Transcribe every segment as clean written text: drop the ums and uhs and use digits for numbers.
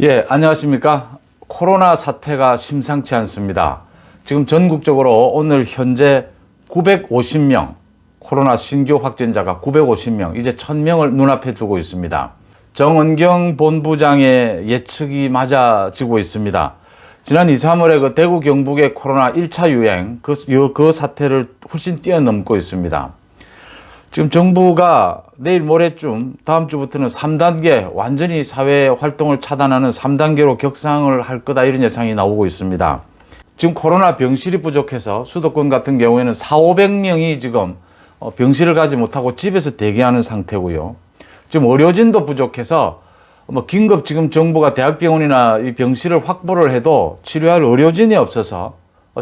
예, 안녕하십니까. 코로나 사태가 심상치 않습니다. 지금 전국적으로 오늘 현재 950명, 코로나 신규 확진자가 950명, 이제 1000명을 눈앞에 두고 있습니다. 정은경 본부장의 예측이 맞아지고 있습니다. 지난 2, 3월에 그 대구 경북의 코로나 1차 유행, 그 사태를 훨씬 뛰어넘고 있습니다. 지금 정부가 내일 모레쯤 다음 주부터는 3단계 완전히 사회 활동을 차단하는 3단계로 격상을 할 거다, 이런 예상이 나오고 있습니다. 지금 코로나 병실이 부족해서 수도권 같은 경우에는 400~500명이 지금 병실을 가지 못하고 집에서 대기하는 상태고요. 지금 의료진도 부족해서 긴급 지금 정부가 대학병원이나 이 병실을 확보를 해도 치료할 의료진이 없어서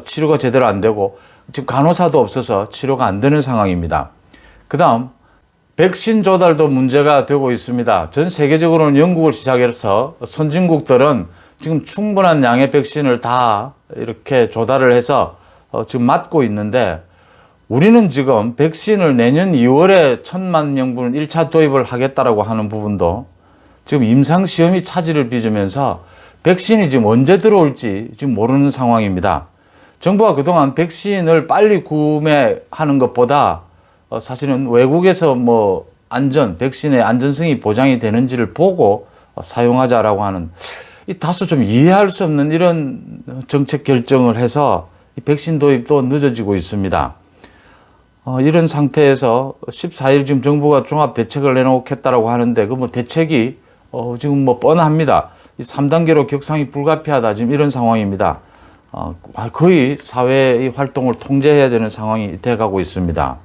치료가 제대로 안 되고, 지금 간호사도 없어서 치료가 안 되는 상황입니다. 그 다음 백신 조달도 문제가 되고 있습니다. 전 세계적으로는 영국을 시작해서 선진국들은 지금 충분한 양의 백신을 다 이렇게 조달을 해서 지금 맞고 있는데, 우리는 지금 백신을 내년 2월에 1000만 명분 1차 도입을 하겠다라고 하는 부분도 지금 임상시험이 차질을 빚으면서 백신이 지금 언제 들어올지 지금 모르는 상황입니다. 정부가 그동안 백신을 빨리 구매하는 것보다 사실은 외국에서 백신의 안전성이 보장이 되는지를 보고 사용하자라고 하는, 다소 좀 이해할 수 없는 이런 정책 결정을 해서 백신 도입도 늦어지고 있습니다. 이런 상태에서 14일 지금 정부가 종합 대책을 내놓겠다라고 하는데, 그 대책이 지금 뻔합니다. 이 3단계로 격상이 불가피하다, 지금 이런 상황입니다. 거의 사회의 활동을 통제해야 되는 상황이 돼가고 있습니다.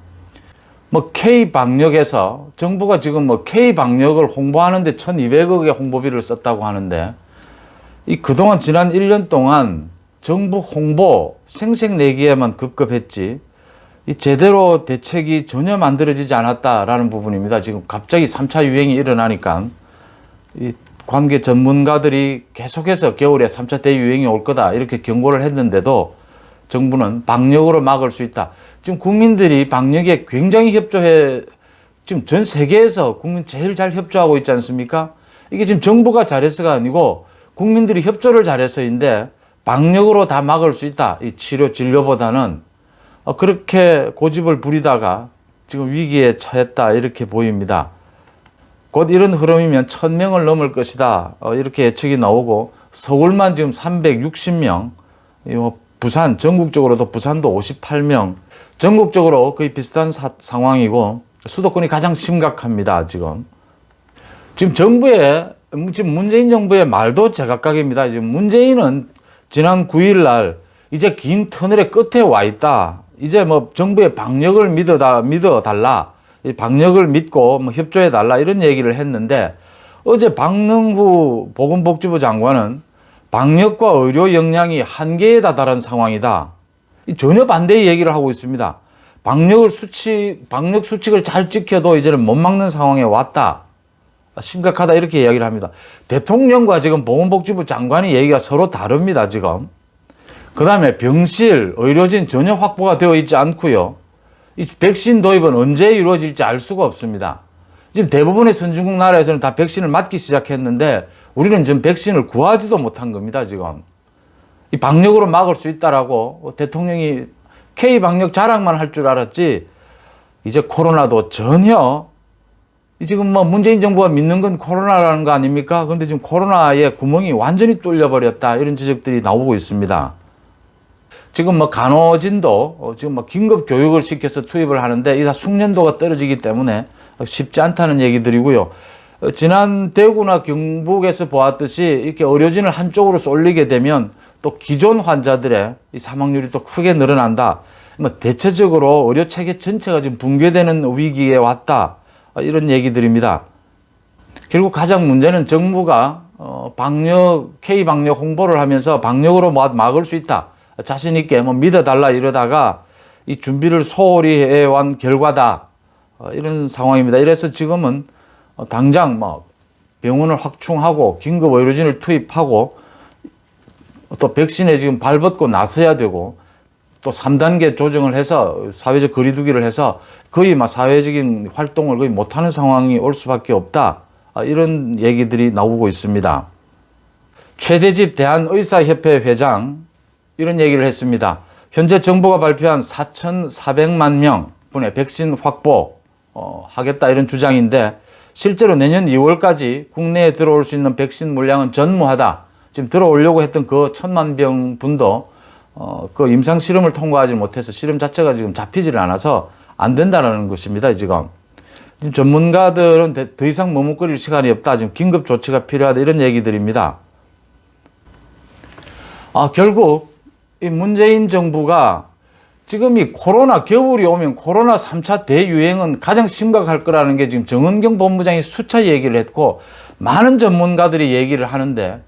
K방역에서 정부가 지금 K방역을 홍보하는데 1200억의 홍보비를 썼다고 하는데, 그동안 지난 1년 동안 정부 홍보 생색내기에만 급급했지 제대로 대책이 전혀 만들어지지 않았다라는 부분입니다. 지금 갑자기 3차 유행이 일어나니까 이 관계 전문가들이 계속해서 겨울에 3차 대유행이 올 거다 이렇게 경고를 했는데도 정부는 방역으로 막을 수 있다. 지금 국민들이 방역에 굉장히 협조해, 지금 전 세계에서 국민 제일 잘 협조하고 있지 않습니까? 이게 지금 정부가 잘해서가 아니고 국민들이 협조를 잘해서인데, 방역으로 다 막을 수 있다, 이 치료 진료보다는. 그렇게 고집을 부리다가 지금 위기에 처했다, 이렇게 보입니다. 곧 이런 흐름이면 1000명을 넘을 것이다, 이렇게 예측이 나오고, 서울만 지금 360명, 부산, 전국적으로도 부산도 58명, 전국적으로 거의 비슷한 상황이고, 수도권이 가장 심각합니다, 지금. 지금 문재인 정부의 말도 제각각입니다. 지금 문재인은 지난 9일 날 이제 긴 터널의 끝에 와 있다. 이제 정부의 방역을 믿어달라. 이 방역을 믿고 협조해달라, 이런 얘기를 했는데, 어제 박능후 보건복지부 장관은 방역과 의료 역량이 한계에 다다른 상황이다, 전혀 반대의 얘기를 하고 있습니다. 방역 수칙을 잘 지켜도 이제는 못 막는 상황에 왔다, 심각하다, 이렇게 이야기를 합니다. 대통령과 지금 보건복지부 장관의 얘기가 서로 다릅니다, 지금. 그 다음에 병실, 의료진 전혀 확보가 되어 있지 않고요. 이 백신 도입은 언제 이루어질지 알 수가 없습니다. 지금 대부분의 선진국 나라에서는 다 백신을 맞기 시작했는데, 우리는 지금 백신을 구하지도 못한 겁니다, 지금. 이 방역으로 막을 수 있다라고 대통령이 K방역 자랑만 할 줄 알았지, 이제 코로나도 전혀, 지금 문재인 정부가 믿는 건 코로나라는 거 아닙니까? 그런데 지금 코로나의 구멍이 완전히 뚫려버렸다, 이런 지적들이 나오고 있습니다. 지금 간호진도 지금 긴급 교육을 시켜서 투입을 하는데, 이 다 숙련도가 떨어지기 때문에 쉽지 않다는 얘기들이고요. 지난 대구나 경북에서 보았듯이 이렇게 의료진을 한쪽으로 쏠리게 되면 또 기존 환자들의 이 사망률이 또 크게 늘어난다. 대체적으로 의료 체계 전체가 지금 붕괴되는 위기에 왔다, 이런 얘기들입니다. 결국 가장 문제는 정부가 K방역 홍보를 하면서 방역으로 막을 수 있다, 자신 있게 믿어달라 이러다가 이 준비를 소홀히 해온 결과다, 이런 상황입니다. 이래서 지금은 당장 병원을 확충하고 긴급 의료진을 투입하고 또 백신에 지금 발벗고 나서야 되고, 또 3단계 조정을 해서 사회적 거리두기를 해서 거의 사회적인 활동을 거의 못하는 상황이 올 수밖에 없다, 이런 얘기들이 나오고 있습니다. 최대집 대한의사협회 회장 이런 얘기를 했습니다. 현재 정부가 발표한 4,400만 명분의 백신 확보 하겠다 이런 주장인데 실제로 내년 2월까지 국내에 들어올 수 있는 백신 물량은 전무하다. 지금 들어오려고 했던 그 1,000만 병 분도 그 임상 실험을 통과하지 못해서 실험 자체가 지금 잡히질 않아서 안 된다는 것입니다. 지금 전문가들은 더 이상 머뭇거릴 시간이 없다. 지금 긴급 조치가 필요하다 이런 얘기들입니다. 결국 이 문재인 정부가 지금 이 코로나 겨울이 오면 코로나 3차 대유행은 가장 심각할 거라는 게 지금 정은경 본부장이 수차 얘기를 했고 많은 전문가들이 얘기를 하는데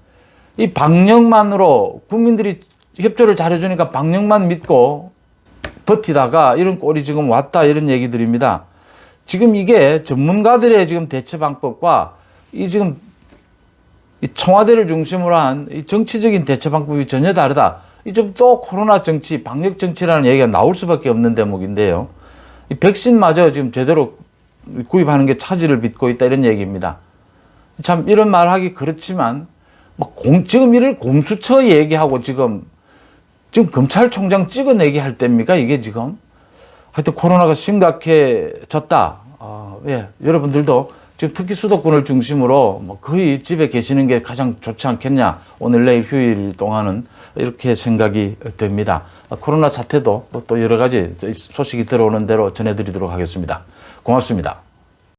이 방역만으로 국민들이 협조를 잘해주니까 방역만 믿고 버티다가 이런 꼴이 지금 왔다 이런 얘기들입니다. 지금 이게 전문가들의 지금 대처 방법과 이 지금 이 청와대를 중심으로 한 이 정치적인 대처 방법이 전혀 다르다. 이 좀 또 코로나 정치, 방역 정치라는 얘기가 나올 수밖에 없는 대목인데요. 이 백신마저 지금 제대로 구입하는 게 차질을 빚고 있다 이런 얘기입니다. 참 이런 말하기 그렇지만 지금 이를 공수처 얘기하고 지금 검찰총장 찍어내기 할 때입니까? 이게 지금 하여튼 코로나가 심각해졌다. 예, 여러분들도 지금 특히 수도권을 중심으로 거의 집에 계시는 게 가장 좋지 않겠냐. 오늘 내일 휴일 동안은 이렇게 생각이 됩니다. 코로나 사태도 또 여러 가지 소식이 들어오는 대로 전해드리도록 하겠습니다. 고맙습니다.